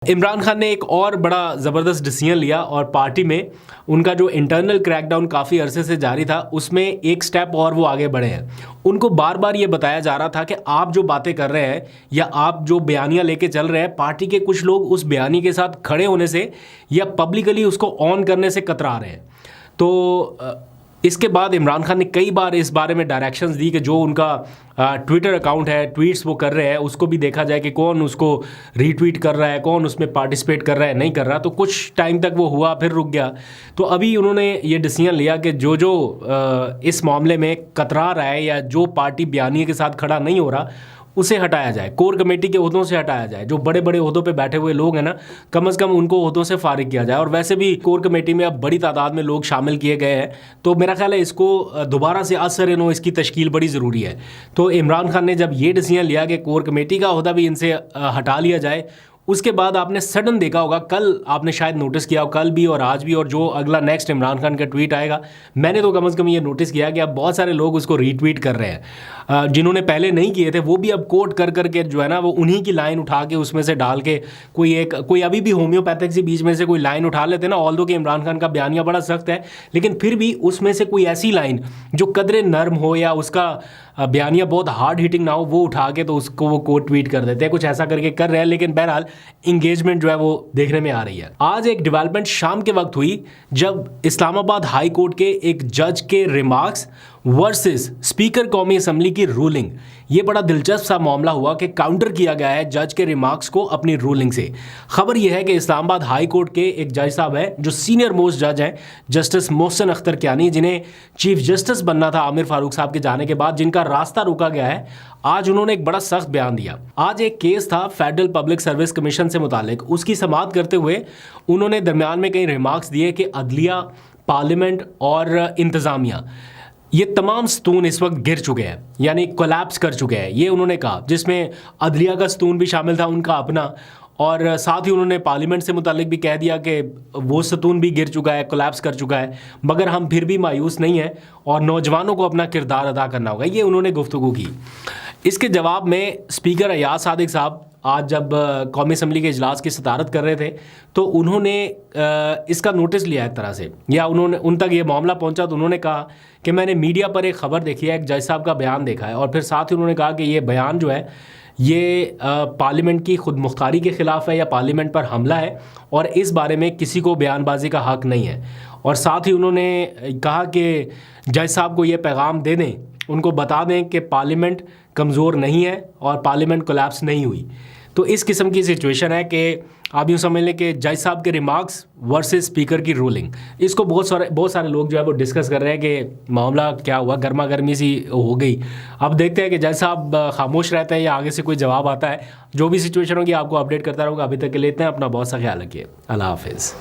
इमरान खान ने एक और बड़ा ज़बरदस्त डिसीजन लिया और पार्टी में उनका जो इंटरनल क्रैकडाउन काफ़ी अरसे से जारी था उसमें एक स्टेप और वो आगे बढ़े हैं। उनको बार बार ये बताया जा रहा था कि आप जो बातें कर रहे हैं या आप जो बयानियां लेके चल रहे हैं, पार्टी के कुछ लोग उस बयानी के साथ खड़े होने से या पब्लिकली उसको ऑन करने से कतरा रहे हैं। तो इसके बाद इमरान खान ने कई बार इस बारे में डायरेक्शंस दी कि जो उनका ट्विटर अकाउंट है, ट्वीट्स वो कर रहे हैं, उसको भी देखा जाए कि कौन उसको रीट्वीट कर रहा है, कौन उसमें पार्टिसिपेट कर रहा है, नहीं कर रहा। तो कुछ टाइम तक वो हुआ, फिर रुक गया। तो अभी उन्होंने ये डिसीजन लिया कि जो इस मामले में कतरा रहा है या जो पार्टी बयानी के साथ खड़ा नहीं हो रहा उसे हटाया जाए, कोर कमेटी के ओहदों से हटाया जाए। जो बड़े बड़े ओहदों पे बैठे हुए लोग हैं ना, कम से कम उनको ओहदों से फारिग किया जाए। और वैसे भी कोर कमेटी में अब बड़ी तादाद में लोग शामिल किए गए हैं, तो मेरा ख्याल है इसको दोबारा से असर इसकी तश्कील बड़ी ज़रूरी है। तो इमरान खान ने जब ये डिसीजन लिया कि कोर कमेटी का ओहदा भी इनसे हटा लिया जाए, उसके बाद आपने सडन देखा होगा, कल आपने शायद नोटिस किया हो, कल भी और आज भी, और जो अगला नेक्स्ट इमरान खान का ट्वीट आएगा, मैंने तो कम से कम ये नोटिस किया कि अब बहुत सारे लोग उसको रीट्वीट कर रहे हैं। जिन्होंने पहले नहीं किए थे वो भी अब कोट कर करके जो है ना, वो उन्हीं की लाइन उठा के उसमें से डाल के कोई अभी भी होम्योपैथिक से बीच में से कोई लाइन उठा लेते ना। ऑल्दो कि इमरान खान का बयानिया बड़ा सख्त है, लेकिन फिर भी उसमें से कोई ऐसी लाइन जो कदरे नर्म हो या उसका बयानिया बहुत हार्ड हिटिंग ना हो, वो उठा के तो उसको वो कोट ट्वीट कर देते हैं। कुछ ऐसा करके कर रहे हैं, लेकिन बहरहाल इंगेजमेंट जो है वो देखने में आ रही है। आज एक डेवलपमेंट शाम के वक्त हुई जब इस्लामाबाद हाई कोर्ट के एक जज के रिमार्क्स वर्सेस स्पीकर कौमी असम्बली की रूलिंग, ये बड़ा दिलचस्प सा मामला हुआ कि काउंटर किया गया है जज के रिमार्क्स को अपनी रूलिंग से। खबर यह है कि इस्लामाबाद हाई कोर्ट के एक जज साहब हैं जो सीनियर मोस्ट जज हैं, जस्टिस मोहसिन अख्तर कियानी, जिन्हें चीफ जस्टिस बनना था आमिर फारूक साहब के जाने के बाद, जिनका रास्ता रुका गया है। आज उन्होंने एक बड़ा सख्त बयान दिया। आज एक केस था फेडरल पब्लिक सर्विस कमीशन से मुतालिक, उसकी समाअत करते हुए उन्होंने दरमियान में कई रिमार्क्स दिए कि अदलिया, पार्लियामेंट और इंतज़ामिया, ये तमाम सतून इस वक्त गिर चुके हैं, यानी कोलैप्स कर चुके हैं, ये उन्होंने कहा, जिसमें अदलिया का सतून भी शामिल था उनका अपना, और साथ ही उन्होंने पार्लियामेंट से मुतालिक भी कह दिया कि वो सतून भी गिर चुका है, कोलैप्स कर चुका है, मगर हम फिर भी मायूस नहीं हैं और नौजवानों को अपना किरदार अदा करना होगा। ये उन्होंने गुफ्तगू की। इसके जवाब में स्पीकर अयाज सादिक साहब आज जब कौमी असम्बली के इजलास की सदारत कर रहे थे तो उन्होंने इसका नोटिस लिया एक तरह से, या उन्होंने उन तक ये मामला पहुंचा तो उन्होंने कहा कि मैंने मीडिया पर एक ख़बर देखी है, एक जज साहब का बयान देखा है, और फिर साथ ही उन्होंने कहा कि ये बयान जो है ये पार्लियामेंट की खुद मुख्तारी के ख़िलाफ़ है या पार्लियामेंट पर हमला है और इस बारे में किसी को बयानबाजी का हक़ नहीं है। और साथ ही उन्होंने कहा कि जज साहब को ये पैगाम दे दें, उनको बता दें कि पार्लियामेंट कमज़ोर नहीं है और पार्लियामेंट कोलैप्स नहीं हुई। तो इस किस्म की सिचुएशन है कि आप यूँ समझ लें कि जज साहब के रिमार्क्स वर्सेस स्पीकर की रूलिंग, इसको बहुत सारे लोग जो है वो डिस्कस कर रहे हैं कि मामला क्या हुआ, गर्मा गर्मी सी हो गई। अब देखते हैं कि जज साहब खामोश रहते हैं या आगे से कोई जवाब आता है। जो भी सिचुएशन होगी आपको अपडेट करता रहूँगा। अभी तक के लिए इतना, अपना बहुत सा ख्याल रखिए। अल्लाह हाफिज़।